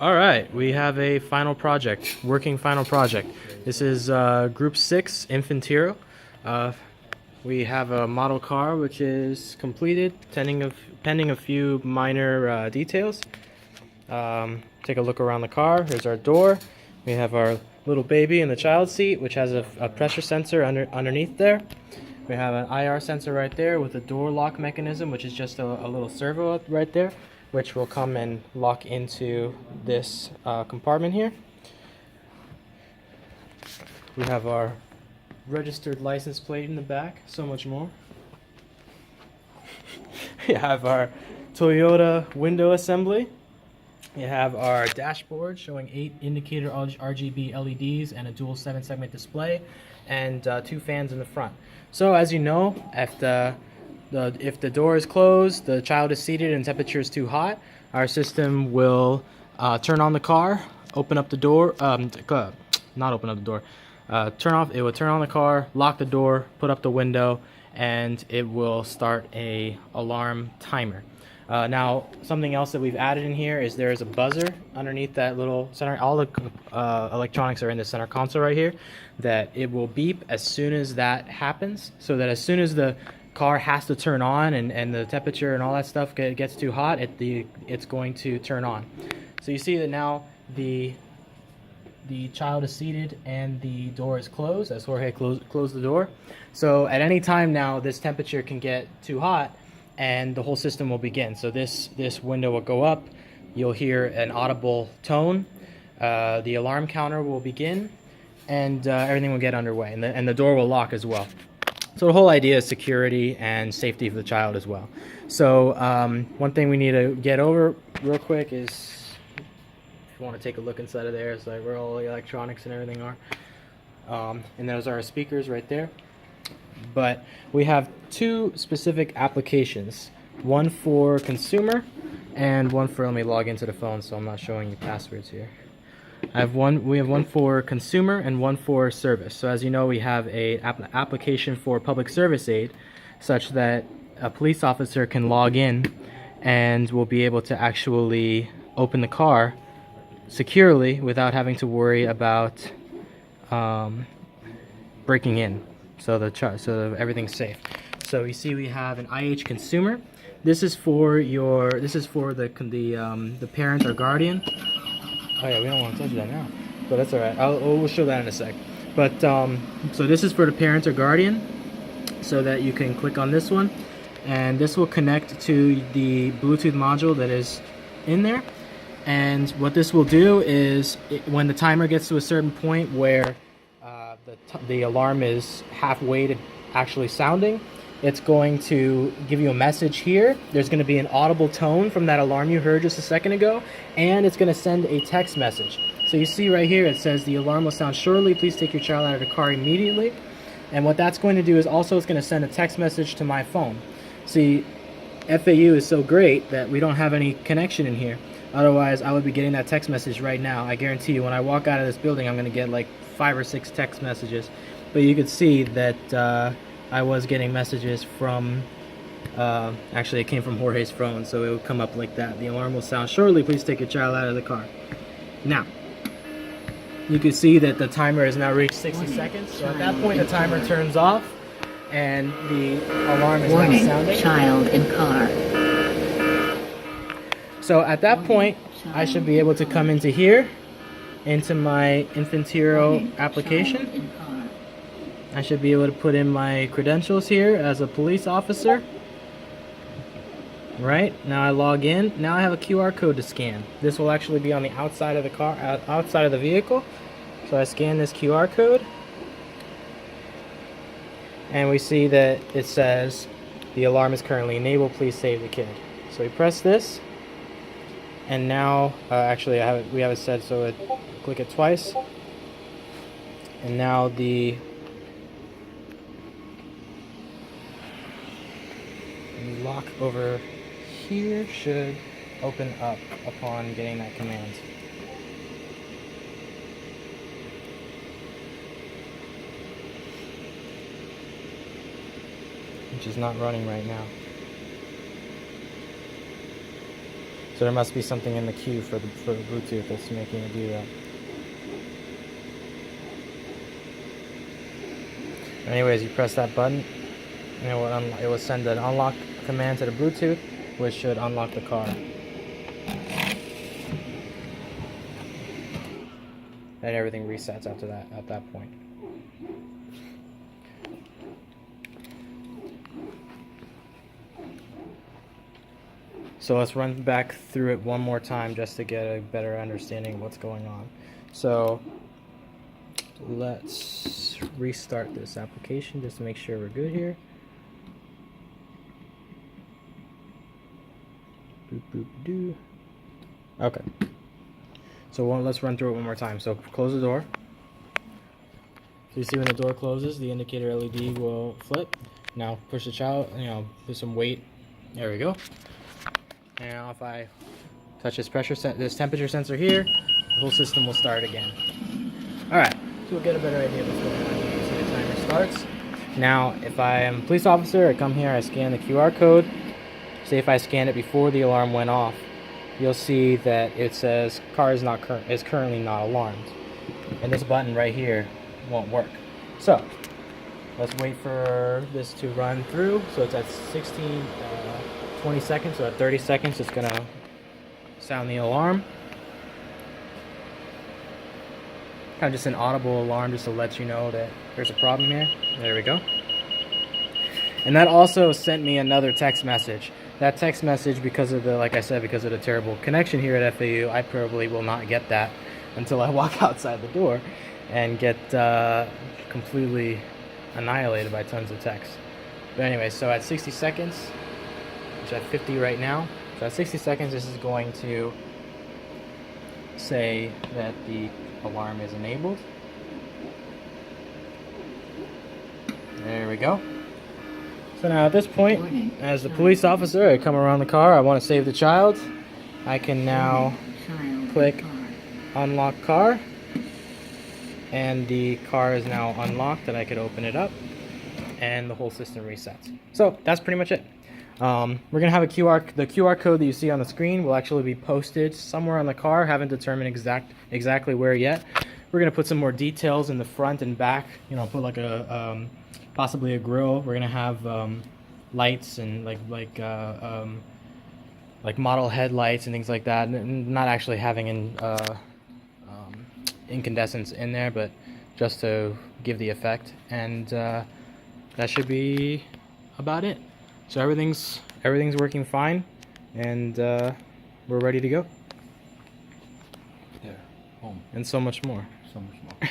All right, we have a final project, working final project. This is Group 6 Infantero. We have a model car which is completed, pending a few minor details. Take a look around the car. Here's our door. We have our little baby in the child seat, which has a pressure sensor underneath there. We have an IR sensor right there with a door lock mechanism, which is just a little servo right there, which will come and lock into this compartment here. We have our registered license plate in the back, so much more. We have our Toyota window assembly. We have our dashboard showing 8 indicator RGB LEDs and a dual 7-segment display, and 2 fans in the front. So as you know, if the door is closed, the child is seated and temperature is too hot, our system will turn on the car, open up the door, not open up the door, it will turn on the car, lock the door, put up the window, and it will start a alarm timer. Now, something else that we've added in here is there is a buzzer underneath that little center. All the electronics are in the center console right here, that it will beep as soon as that happens, so that as soon as the car has to turn on and the temperature and all that stuff gets too hot, it's going to turn on. So you see that now the child is seated and the door is closed as Jorge closed the door. So at any time now, this temperature can get too hot and the whole system will begin. So this window will go up, you'll hear an audible tone, the alarm counter will begin, and everything will get underway, and the door will lock as well. So the whole idea is security and safety for the child as well. So one thing we need to get over real quick is, if you want to take a look inside of there, it's like where all the electronics and everything are. And those are our speakers right there. But we have 2 specific applications, one for consumer and one for, let me log into the phone so I'm not showing you passwords here. We have one for consumer and one for service. So as you know, we have a application for public service aid, such that a police officer can log in and will be able to actually open the car securely without having to worry about breaking in. So everything's safe. So you see, we have an IH consumer. This is for the parent or guardian. Oh yeah, we don't want to touch that now, but that's all right. We'll show that in a sec. But so this is for the parent or guardian, so that you can click on this one, and this will connect to the Bluetooth module that is in there. And what this will do is, when the timer gets to a certain point where the alarm is halfway to actually sounding, it's going to give you a message here. There's going to be an audible tone from that alarm you heard just a second ago, and it's going to send a text message. So you see right here, it says the alarm will sound shortly. Please take your child out of the car immediately. And what that's going to do is also it's going to send a text message to my phone. See, FAU is so great that we don't have any connection in here. Otherwise, I would be getting that text message right now. I guarantee you, when I walk out of this building, I'm going to get like 5 or 6 text messages. But you could see that I was getting messages from, actually it came from Jorge's phone, so it would come up like that. The alarm will sound shortly. Please take your child out of the car. Now, you can see that the timer has now reached 60 seconds. So at that point, the timer turns off and the alarm is now sounding. Child in car. So at that point, I should be able to come into here, into my Infantero application. I should be able to put in my credentials here as a police officer. Right, now I log in. Now I have a QR code to scan. This will actually be on the outside of the car, outside of the vehicle. So I scan this QR code, and we see that it says the alarm is currently enabled. Please save the kid. So we press this, and now actually we have it set so it click it twice, and now the lock over here should open up upon getting that command. Which is not running right now. So there must be something in the queue for the Bluetooth that's making it do that. Anyways, you press that button, and it will send an unlock command to the Bluetooth, which should unlock the car. And everything resets after that, at that point. So let's run back through it one more time just to get a better understanding of what's going on. So let's restart this application just to make sure we're good here. Boop, boop, doo. Okay. So let's run through it one more time. So close the door. So you see when the door closes, the indicator LED will flip. Now push the child, put some weight. There we go. And now if I touch this temperature sensor here, the whole system will start again. Alright, so we'll get a better idea of what's going on. You can see the timer starts. Now, if I am a police officer, I come here, I scan the QR code. Say if I scanned it before the alarm went off, you'll see that it says car is currently not alarmed. And this button right here won't work. So, let's wait for this to run through. So it's at 20 seconds, so at 30 seconds it's gonna sound the alarm. Kind of just an audible alarm just to let you know that there's a problem here. There we go. And that also sent me another text message. That text message, because of the terrible connection here at FAU, I probably will not get that until I walk outside the door and get completely annihilated by tons of text. But anyway, so at 60 seconds, which at 50 right now, so at 60 seconds this is going to say that the alarm is enabled. There we go. So now at this point, as the police officer, I come around the car, I want to save the child. I can now click unlock car, and the car is now unlocked and I could open it up and the whole system resets. So that's pretty much it. We're gonna have the QR code that you see on the screen will actually be posted somewhere on the car. Haven't determined exactly where yet. We're gonna put some more details in the front and back. Put like a possibly a grill. We're gonna have lights and like model headlights and things like that. Not actually having incandescents in there, but just to give the effect. And that should be about it. So everything's working fine, and we're ready to go. There, home. And so much more. So much more.